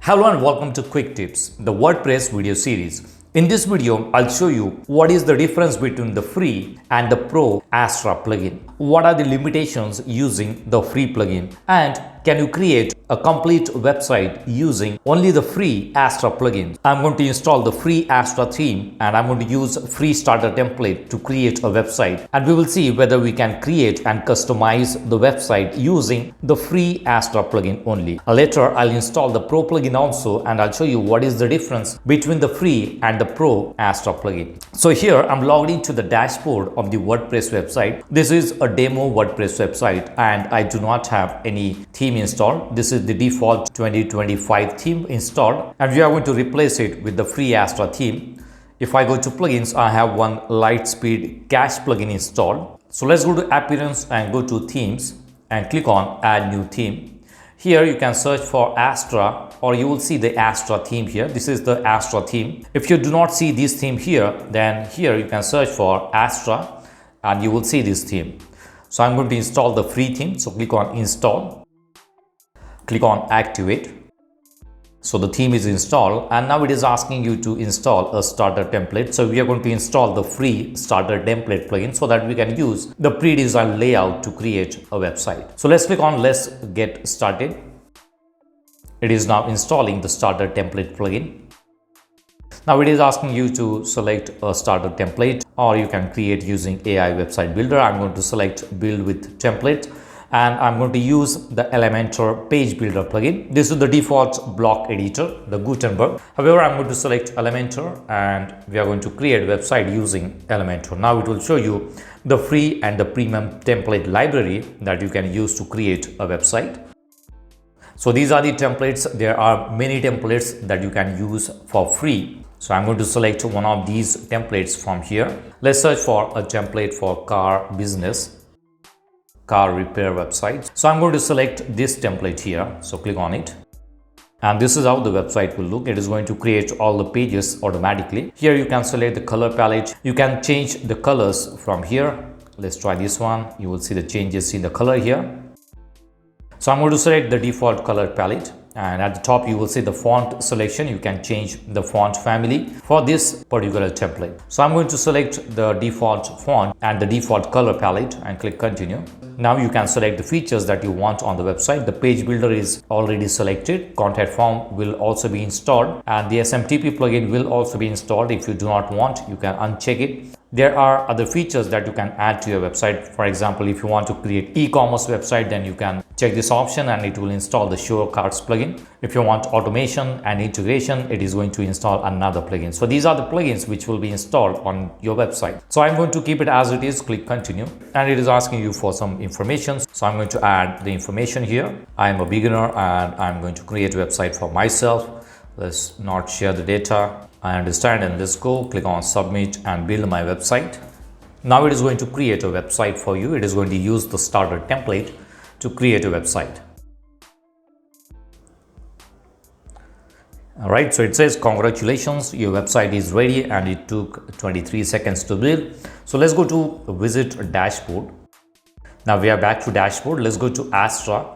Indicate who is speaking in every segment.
Speaker 1: Hello and welcome to Quick Tips, the WordPress video series. In this video, I'll show you what is the difference between the free and the Pro Astra plugin. What are the limitations using the free plugin? And can you create a complete website using only the free Astra plugin? I'm going to install the free Astra theme and I'm going to use free starter template to create a website. And we will see whether we can create and customize the website using the free Astra plugin only. Later, I'll install the Pro plugin also and I'll show you what is the difference between the free and the Pro Astra plugin. So here I'm logged into the dashboard of the WordPress website. This is a demo WordPress website and I do not have any theme installed. This is the default 2025 theme installed and we are going to replace it with the free Astra theme. If I go to plugins, I have one Lightspeed cache plugin installed. So let's go to appearance and go to themes and click on add new theme. Here you can search for Astra or you will see the Astra theme here. This is the Astra theme. If you do not see this theme here, then here you can search for Astra and you will see this theme. So I'm going to install the free theme. So click on install. Click on activate. So the theme is installed and now it is asking you to install a starter template. So we are going to install the free starter template plugin so that we can use the pre-designed layout to create a website. So let's click on let's get started. It is now installing the starter template plugin. Now it is asking you to select a starter template or you can create using AI website builder. I'm going to select build with template. And I'm going to use the Elementor page builder plugin. This is the default block editor, the Gutenberg. However, I'm going to select Elementor and we are going to create a website using Elementor. Now it will show you the free and the premium template library that you can use to create a website. So these are the templates. There are many templates that you can use for free. So I'm going to select one of these templates from here. Let's search for a template for car business. Car repair website. So I'm going to select this template here. So click on it. And this is how the website will look. It is going to create all the pages automatically. Here you can select the color palette. You can change the colors from here. Let's try this one. You will see the changes in the color here. So I'm going to select the default color palette. And at the top you will see the font selection. You can change the font family for this particular template. So I'm going to select the default font and the default color palette and click continue. Now you can select the features that you want on the website. The page builder is already selected. Contact form will also be installed and the SMTP plugin will also be installed. If you do not want, you can uncheck it. There are other features that you can add to your website. For example, if you want to create e-commerce website, then you can check this option and it will install the show cards plugin. If you want automation and integration, it is going to install another plugin. So these are the plugins which will be installed on your website. So I'm going to keep it as it is, click continue, and it is asking you for some information. So I'm going to add the information here. I am a beginner and I'm going to create a website for myself. Let's not share the data. I understand, and let's go. Click on submit and build my website. Now it is going to create a website for you. It is going to use the starter template to create a website. All right, so it says congratulations, your website is ready and it took 23 seconds to build. So let's go to visit dashboard. Now we are back to dashboard. Let's go to Astra.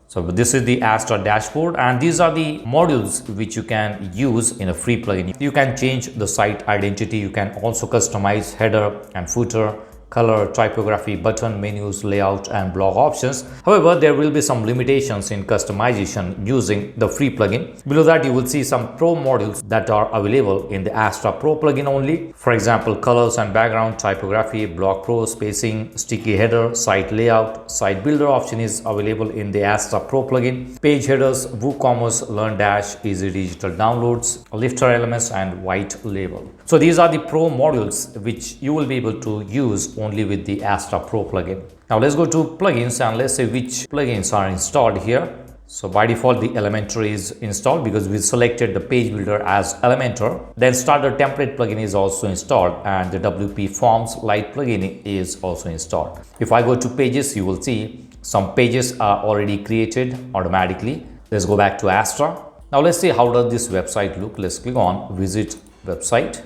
Speaker 1: So this is the Astra dashboard and these are the modules which you can use in a free plugin. You can change the site identity. You can also customize header and footer, color, typography, button, menus, layout and blog options. However, there will be some limitations in customization using the free plugin. Below that, you will see some pro modules that are available in the Astra Pro plugin only. For example, colors and background, typography, blog pro, spacing, sticky header, site layout, site builder option is available in the Astra Pro plugin. Page headers, WooCommerce, Learn Dash, easy digital downloads, lifter elements and white label. So these are the pro modules which you will be able to use only with the Astra Pro plugin. Now let's go to plugins and let's say which plugins are installed here. So by default, the Elementor is installed because we selected the page builder as Elementor. Then starter template plugin is also installed and the WP Forms Lite plugin is also installed. If I go to pages, you will see some pages are already created automatically. Let's go back to Astra. Now let's see how does this website look. Let's click on visit website.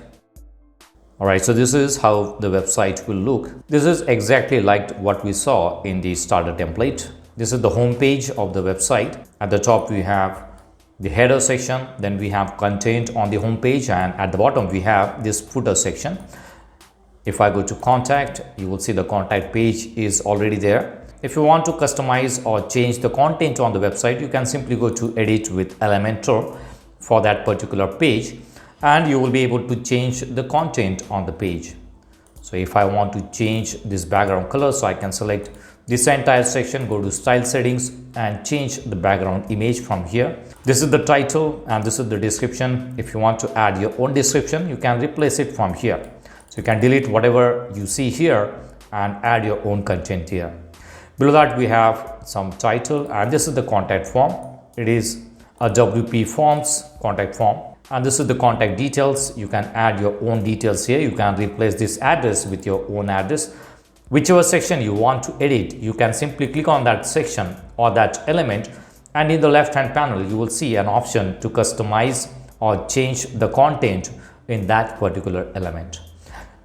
Speaker 1: Alright, so this is how the website will look. This is exactly like what we saw in the starter template. This is the home page of the website. At the top we have the header section, then we have content on the home page, and at the bottom we have this footer section. If I go to contact, you will see the contact page is already there. If you want to customize or change the content on the website, you can simply go to edit with Elementor for that particular page, and you will be able to change the content on the page. So if I want to change this background color, so I can select this entire section, go to style settings and change the background image from here. This is the title and this is the description. If you want to add your own description, you can replace it from here. So you can delete whatever you see here and add your own content here. Below that we have some title, and this is the contact form. It is a WP forms contact form, and this is the contact details. You can add your own details here. You can replace this address with your own address. Whichever section you want to edit, you can simply click on that section or that element, and in the left hand panel you will see an option to customize or change the content in that particular element.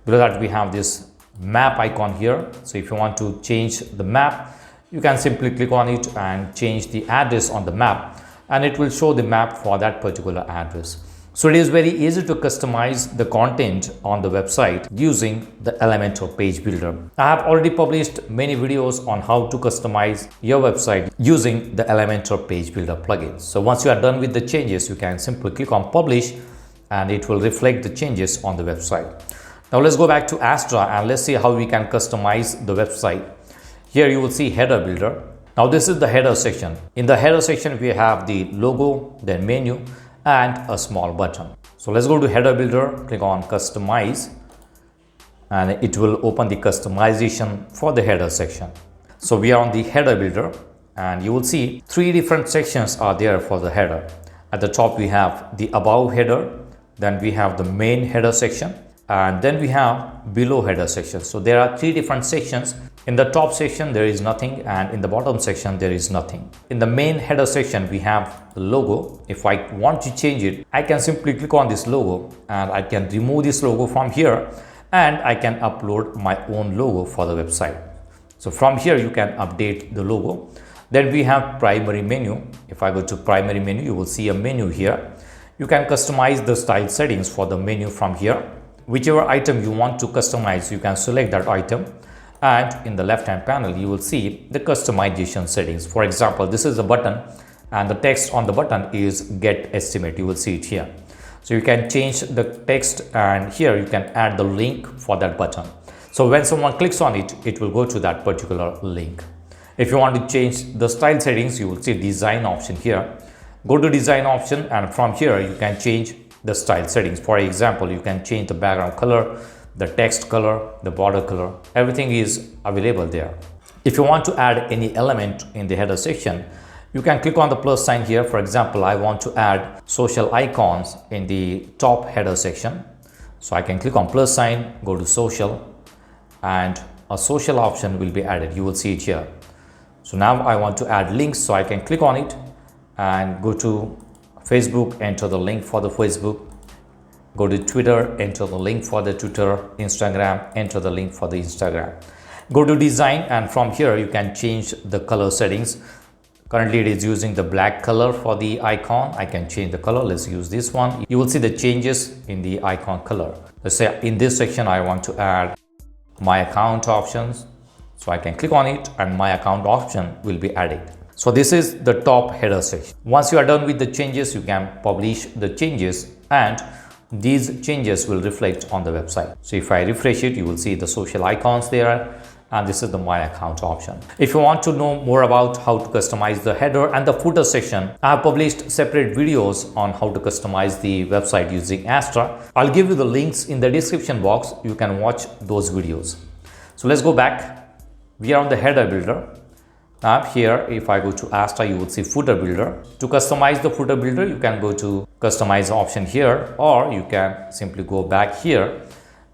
Speaker 1: Below that we have this map icon here. So if you want to change the map, you can simply click on it and change the address on the map, and it will show the map for that particular address. So it is very easy to customize the content on the website using the Elementor page builder. I have already published many videos on how to customize your website using the Elementor page builder plugin. So once you are done with the changes, you can simply click on publish and it will reflect the changes on the website. Now let's go back to Astra and let's see how we can customize the website. Here you will see header builder. Now this is the header section. In the header section we have the logo, then menu and a small button. So let's go to header builder, click on customize, and it will open the customization for the header section. So we are on the header builder and you will see three different sections are there for the header. At the top we have the above header, then we have the main header section, and then we have below header section. So there are three different sections. In the top section there is nothing, and in the bottom section there is nothing. In the main header section we have the logo. If I want to change it, I can simply click on this logo and I can remove this logo from here, and I can upload my own logo for the website. So from here you can update the logo. Then we have primary menu. If I go to primary menu, you will see a menu here. You can customize the style settings for the menu from here. Whichever item you want to customize, you can select that item, and in the left hand panel you will see the customization settings. For example, this is a button and the text on the button is get estimate. You will see it here. So you can change the text, and here you can add the link for that button. So when someone clicks on it, it will go to that particular link. If you want to change the style settings, you will see design option here. Go to design option, and from here you can change the style settings. For example, you can change the background color, the text color, the border color. Everything is available there. If you want to add any element in the header section, you can click on the plus sign here. For example, I want to add social icons in the top header section. So I can click on plus sign, go to social, and a social option will be added. You will see it here. So now I want to add links, so I can click on it and go to Facebook, enter the link for the Facebook, go to Twitter, enter the link for the Twitter, Instagram, enter the link for the Instagram. Go to design, and from here you can change the color settings. Currently it is using the black color for the icon. I can change the color. Let's use this one. You will see the changes in the icon color. Let's say in this section I want to add my account options. So I can click on it and my account option will be added. So this is the top header section. Once you are done with the changes, you can publish the changes, and these changes will reflect on the website. So if I refresh it, you will see the social icons there, and this is the my account option. If you want to know more about how to customize the header and the footer section, I have published separate videos on how to customize the website using Astra. I'll give you the links in the description box. You can watch those videos. So let's go back. We are on the header builder. Now here, if I go to Astra, you will see footer builder. To customize the footer builder, you can go to customize option here, or you can simply go back here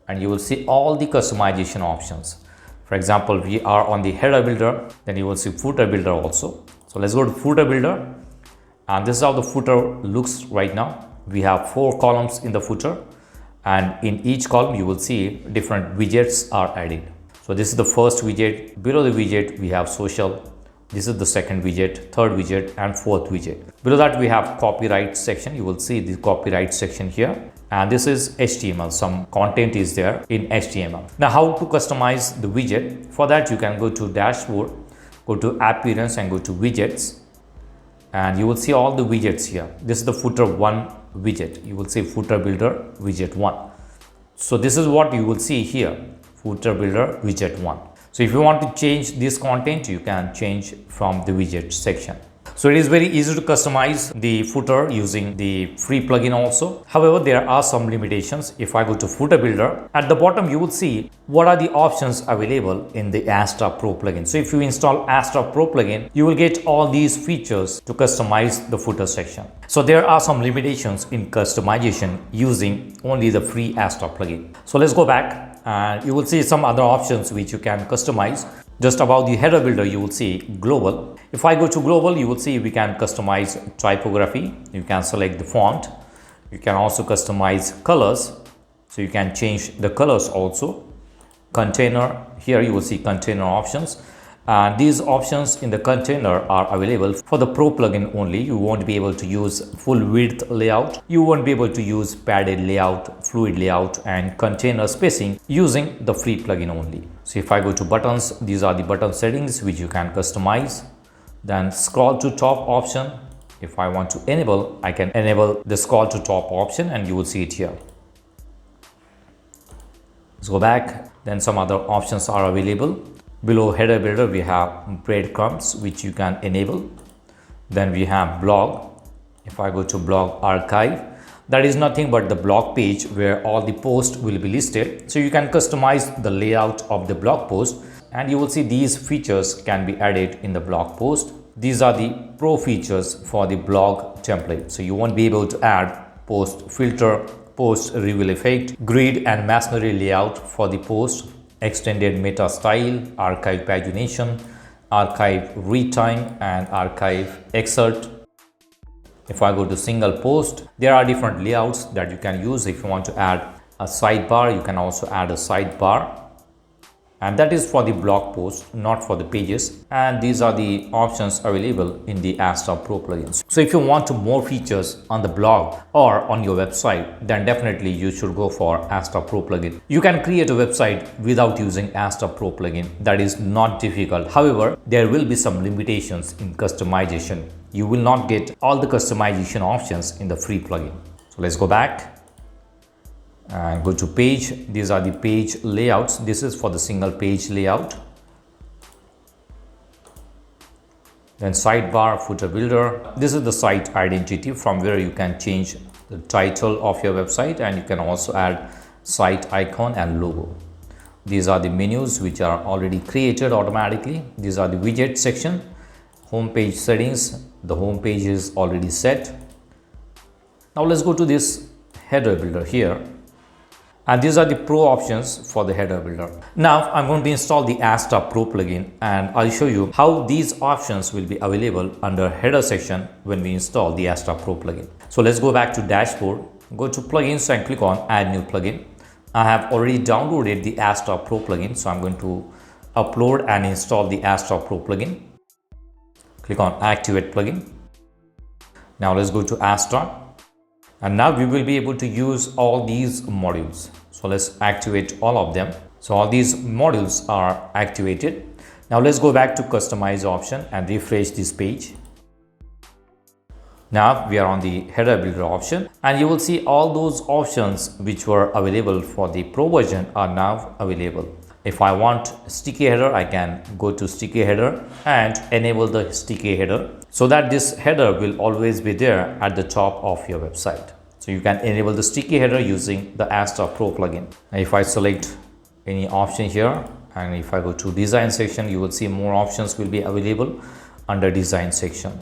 Speaker 1: and you will see all the customization options. For example, we are on the header builder, then you will see footer builder also. So let's go to footer builder, and this is how the footer looks right now. We have 4 columns in the footer, and in each column you will see different widgets are added. So this is the first widget. Below the widget we have social, This is the second widget, third widget, and fourth widget. Below that we have copyright section. You will see the copyright section here. And this is HTML. Some content is there in HTML. Now, how to customize the widget? For that, you can go to dashboard, go to appearance and go to widgets. And you will see all the widgets here. This is the footer 1 widget. You will see footer builder widget 1. So this is what you will see here, footer builder widget 1. So if you want to change this content, you can change from the widget section. So it is very easy to customize the footer using the free plugin also. However, there are some limitations. If I go to footer builder, at the bottom you will see what are the options available in the Astra Pro plugin. So if you install Astra Pro plugin, you will get all these features to customize the footer section. So there are some limitations in customization using only the free Astra plugin. So let's go back and you will see some other options which you can customize. Just above the header builder, you will see global. If I go to global, you will see we can customize typography. You can select the font. You can also customize colors. So you can change the colors also. Container, here you will see container options. And these options in the container are available for the Pro plugin only. You won't be able to use full width layout. You won't be able to use padded layout, fluid layout, and container spacing using the free plugin only. So if I go to buttons, these are the button settings which you can customize. Then scroll to top option. If I want to enable, I can enable the scroll to top option and you will see it here. Let's go back. Then some other options are available. Below header builder, we have breadcrumbs which you can enable. Then we have blog. If I go to blog archive, that is nothing but the blog page where all the posts will be listed. So you can customize the layout of the blog post and you will see these features can be added in the blog post. These are the pro features for the blog template. So you won't be able to add post filter, post reveal effect, grid and masonry layout for the post, extended meta style, archive pagination, archive read time, and archive excerpt. If I go to single post, there are different layouts that you can use. If you want to add a sidebar, you can also add a sidebar. And that is for the blog post, not for the pages. And these are the options available in the Astra Pro plugins. So if you want more features on the blog or on your website, then definitely you should go for Astra Pro plugin. You can create a website without using Astra Pro plugin. That is not difficult. However, there will be some limitations in customization. You will not get all the customization options in the free plugin. So let's go back and go to page. These are the page layouts. This is for the single page layout. Then sidebar, footer builder. This is the site identity from where you can change the title of your website and you can also add site icon and logo. These are the menus which are already created automatically. These are the widget section. Home page settings. The home page is already set. Now let's go to this header builder here. And these are the pro options for the header builder. Now I'm going to install the Astra Pro plugin and I'll show you how these options will be available under header section when we install the Astra Pro plugin. So let's go back to dashboard, go to plugins and click on add new plugin. I have already downloaded the Astra Pro plugin, so I'm going to upload and install the Astra Pro plugin. Click on activate plugin. Now let's go to Astra. And now we will be able to use all these modules. So let's activate all of them. So all these modules are activated. Now let's go back to customize option and refresh this page. Now we are on the header builder option and you will see all those options which were available for the Pro version are now available. If I want sticky header, I can go to sticky header and enable the sticky header so that this header will always be there at the top of your website. So you can enable the sticky header using the Astra Pro plugin. Now if I select any option here and if I go to design section, you will see more options will be available under design section.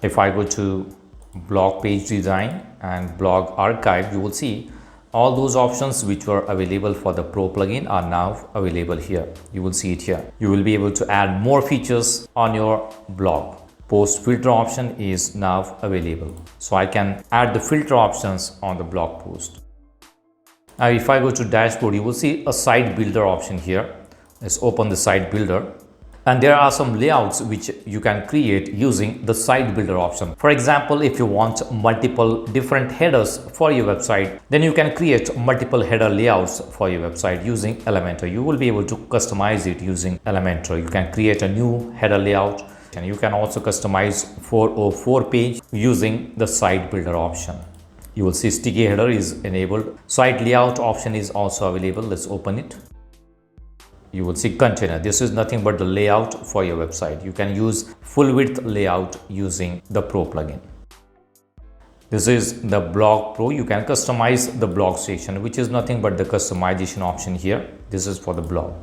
Speaker 1: If I go to blog page design and blog archive, you will see all those options which were available for the Pro plugin are now available here. You will see it here. You will be able to add more features on your blog. Post filter option is now available. So I can add the filter options on the blog post. Now if I go to dashboard, you will see a site builder option here. Let's open the site builder. And there are some layouts which you can create using the site builder option. For example, if you want multiple different headers for your website, then you can create multiple header layouts for your website using Elementor. You will be able to customize it using Elementor. You can create a new header layout, and you can also customize 404 page using the site builder option. You will see sticky header is enabled. Site layout option is also available. Let's open it. You will see container. This is nothing but the layout for your website. You can use full width layout using the Pro plugin. This is the blog Pro. You can customize the blog section, which is nothing but the customization option here. This is for the blog.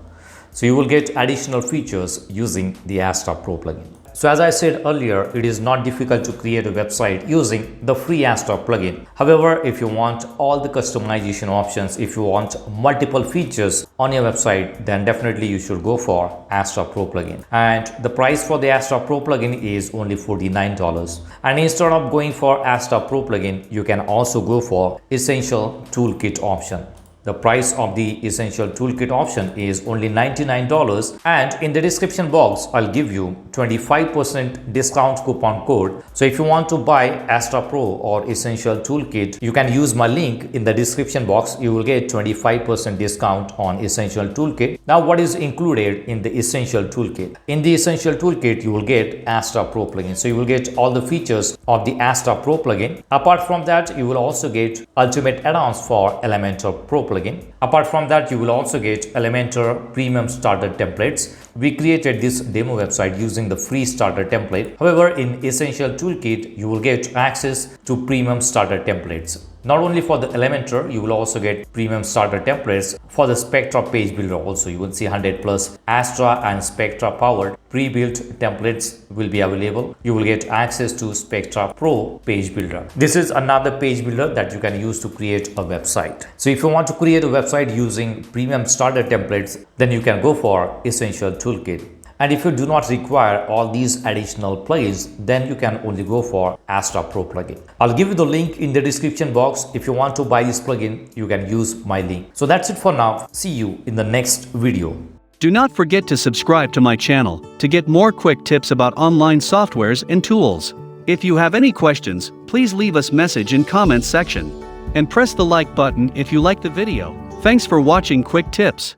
Speaker 1: So you will get additional features using the Astra Pro plugin. So as I said earlier, it is not difficult to create a website using the free Astra plugin. However, if you want all the customization options, if you want multiple features on your website, then definitely you should go for Astra Pro plugin. And the price for the Astra Pro plugin is only $49. And instead of going for Astra Pro plugin, you can also go for Essential Toolkit option. The price of the Essential Toolkit option is only $99, and in the description box I'll give you 25% discount coupon code. So if you want to buy Astra Pro or Essential Toolkit, you can use my link in the description box. You will get 25% discount on Essential Toolkit. Now, what is included in the Essential Toolkit? In the Essential Toolkit, you will get Astra Pro plugin. So you will get all the features of the Astra Pro plugin. Apart from that, you will also get ultimate add-ons for Elementor Pro plugin. Apart from that, you will also get Elementor premium starter templates. We created this demo website using the free starter template. However, in Essential Toolkit, you will get access to premium starter templates. Not only for the Elementor, you will also get premium starter templates for the Spectra page builder also. You will see 100 plus Astra and Spectra powered pre-built templates will be available. You will get access to Spectra Pro page builder. This is another page builder that you can use to create a website. So if you want to create a website using premium starter templates, then you can go for Essential Toolkit. And if you do not require all these additional plugins, then you can only go for Astra Pro plugin. I'll give you the link in the description box. If you want to buy this plugin, you can use my link. So that's it for now. See you in the next video.
Speaker 2: Do not forget to subscribe to my channel to get more quick tips about online softwares and tools. If you have any questions, please leave us message in comments section. And press the like button if you like the video. Thanks for watching Quick Tips.